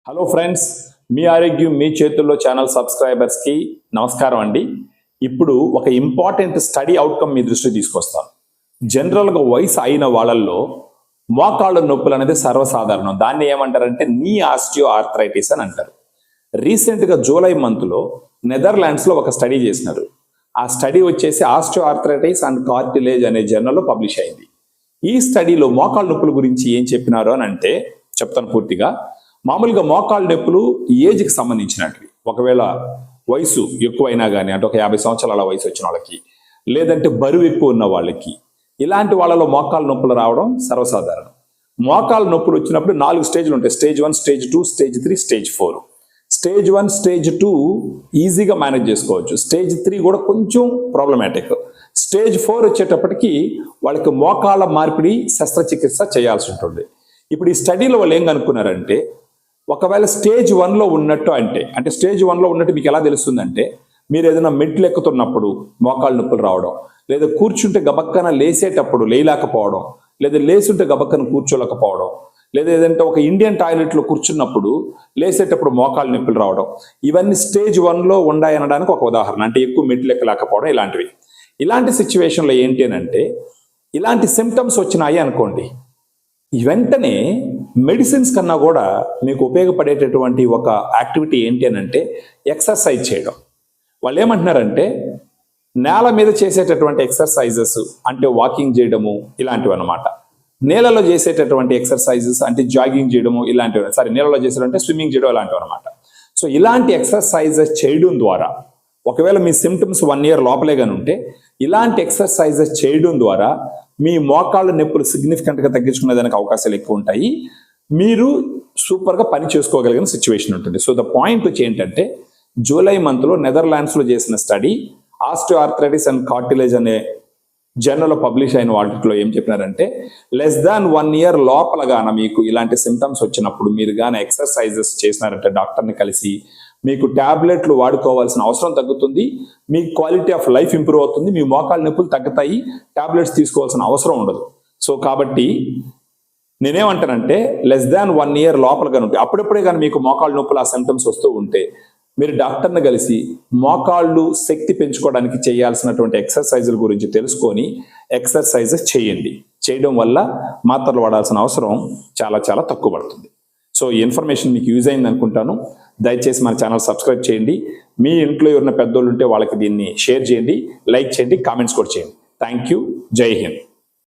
Hello friends, మీ ఆరోగ్యం మీ చేతుల్లో channel సబ్స్క్రైబర్స్కి నమస్కారం అండి. ఇప్పుడు ఒక ఇంపార్టెంట్ స్టడీ అవుట్కమ్ మీ దృష్టికి తీసుకొస్తాను. జనరల్గా వయసు అయిన వాళ్ళల్లో మోకాళ్ళ నొప్పులు అనేది సర్వసాధారణం. దాన్ని ఏమంటారంటే నీ ఆస్టియో ఆర్థరైటిస్ అని అంటారు. రీసెంట్గా జూలై మంత్లో నెదర్లాండ్స్లో ఒక స్టడీ చేసినారు. ఆ స్టడీ వచ్చేసి ఆస్టియో ఆర్థరైటిస్ అండ్ కార్టిలేజ్ అనే జర్నల్లో పబ్లిష్ అయింది. ఈ స్టడీలో మోకాళ్ళ నొప్పుల గురించి ఏం చెప్పినారు అని అంటే చెప్తాను పూర్తిగా. మామూలుగా మోకాళ్ళ నొప్పులు ఏజ్కి సంబంధించినట్వి. ఒకవేళ వయసు ఎక్కువైనా కానీ, అంటే ఒక 50 సంవత్సరాల వయసు వచ్చిన వాళ్ళకి, లేదంటే బరువు ఎక్కువ ఉన్న వాళ్ళకి, ఇలాంటి వాళ్ళలో మోకాళ్ళ నొప్పులు రావడం సర్వసాధారణం. మోకాళ్ళ నొప్పులు వచ్చినప్పుడు 4 స్టేజ్లు ఉంటాయి. Stage 1, stage 2, stage 3, stage 4. Stage 1, stage 2 ఈజీగా మేనేజ్ చేసుకోవచ్చు. స్టేజ్ 3 కూడా కొంచెం ప్రాబ్లమాటిక్. స్టేజ్ 4 వచ్చేటప్పటికి వాళ్ళకి మోకాళ్ళ మార్పిడి శస్త్రచికిత్స చేయాల్సి ఉంటుంది. ఇప్పుడు ఈ స్టడీలో వాళ్ళు ఏం కనుక్కున్నారంటే, ఒకవేళ స్టేజ్ 1లో ఉన్నట్టు అంటే స్టేజ్ 1లో ఉన్నట్టు మీకు ఎలా తెలుస్తుందంటే, మీరు ఏదైనా మెట్లు ఎక్కుతున్నప్పుడు మోకాళ్ళ నొప్పులు రావడం, లేదా కూర్చుంటే గబక్కన లేసేటప్పుడు లేయలేకపోవడం, లేదా లేచుంటే గబక్కన కూర్చోలేకపోవడం, లేదా ఏదంటే ఒక ఇండియన్ టాయిలెట్లో కూర్చున్నప్పుడు లేసేటప్పుడు మోకాళ్ళ నొప్పులు రావడం, ఇవన్నీ స్టేజ్ 1లో ఉన్నాయనడానికి ఒక ఉదాహరణ. అంటే ఎక్కువ మెట్లు ఎక్కలేకపోవడం ఇలాంటివి. ఇలాంటి సిచ్యువేషన్లో ఏంటి అంటే, ఇలాంటి సిమ్టమ్స్ వచ్చినాయి అనుకోండి, వెంటనే మెడిసిన్స్ కన్నా కూడా మీకు ఉపయోగపడేటటువంటి ఒక యాక్టివిటీ ఏంటి అని అంటే ఎక్సర్సైజ్ చేయడం. వాళ్ళు ఏమంటున్నారంటే, నేల మీద చేసేటటువంటి ఎక్సర్సైజెస్ అంటే వాకింగ్ చేయడము ఇలాంటివి అనమాట. నేలలో చేసేటటువంటి ఎక్సర్సైజెస్ అంటే జాగింగ్ చేయడము ఇలాంటివి, నేలలో చేసేటంటే స్విమ్మింగ్ చేయడం ఇలాంటివి అనమాట. సో ఇలాంటి ఎక్సర్సైజెస్ చేయడం ద్వారా, ఒకవేళ మీ సిమ్టమ్స్ 1 year లోపలే కానీ ఉంటే, ఇలాంటి ఎక్సర్సైజెస్ చేయడం ద్వారా మీ మోకాళ్ళ నొప్పులు సిగ్నిఫికెంట్గా తగ్గించుకునేదానికి అవకాశాలు ఎక్కువ ఉంటాయి. మీరు సూపర్గా పని చేసుకోగలిగిన సిచ్యువేషన్ ఉంటుంది. సో ద పాయింట్ వచ్చి ఏంటంటే, జూలై మంత్లో నెదర్లాండ్స్లో చేసిన study osteo arthritis and cartilage అనే జర్నల్లో పబ్లిష్ అయిన వాటిలో ఏం చెప్పినారంటే, less than 1 year లోపల గాన మీకు ఇలాంటి సిమ్టమ్స్ వచ్చినప్పుడు మీరు గాన ఎక్సర్సైజెస్ చేసినారంటే డాక్టర్ని కలిసి, మీకు ట్యాబ్లెట్లు వాడుకోవాల్సిన అవసరం తగ్గుతుంది, మీ క్వాలిటీ ఆఫ్ లైఫ్ ఇంప్రూవ్ అవుతుంది, మీ మోకాళ్ళ నొప్పులు తగ్గుతాయి, ట్యాబ్లెట్స్ తీసుకోవాల్సిన అవసరం ఉండదు. సో కాబట్టి నేనేమంటానంటే, less than 1 year లోపల కానీ ఉంటే, అప్పుడప్పుడే కానీ మీకు మోకాళ్ళ నొప్పులు ఆ సిమ్టమ్స్ వస్తూ ఉంటే, మీరు డాక్టర్ని కలిసి మోకాళ్ళు శక్తి పెంచుకోవడానికి చేయాల్సినటువంటి ఎక్సర్సైజుల గురించి తెలుసుకొని ఎక్సర్సైజెస్ చేయండి. చేయడం వల్ల మాత్రలు వాడాల్సిన అవసరం చాలా చాలా తక్కువ పడుతుంది. సో ఈ ఇన్ఫర్మేషన్ మీకు యూజ్ అయింది అనుకుంటాను. దయచేసి మన ఛానల్ సబ్స్క్రైబ్ చేయండి. మీ ఇంట్లో ఎవరైనా పెద్దోళ్ళు ఉంటే వాళ్ళకి దీన్ని షేర్ చేయండి, లైక్ చేయండి, కామెంట్స్ కూడా చేయండి. Thank you. జై హింద్.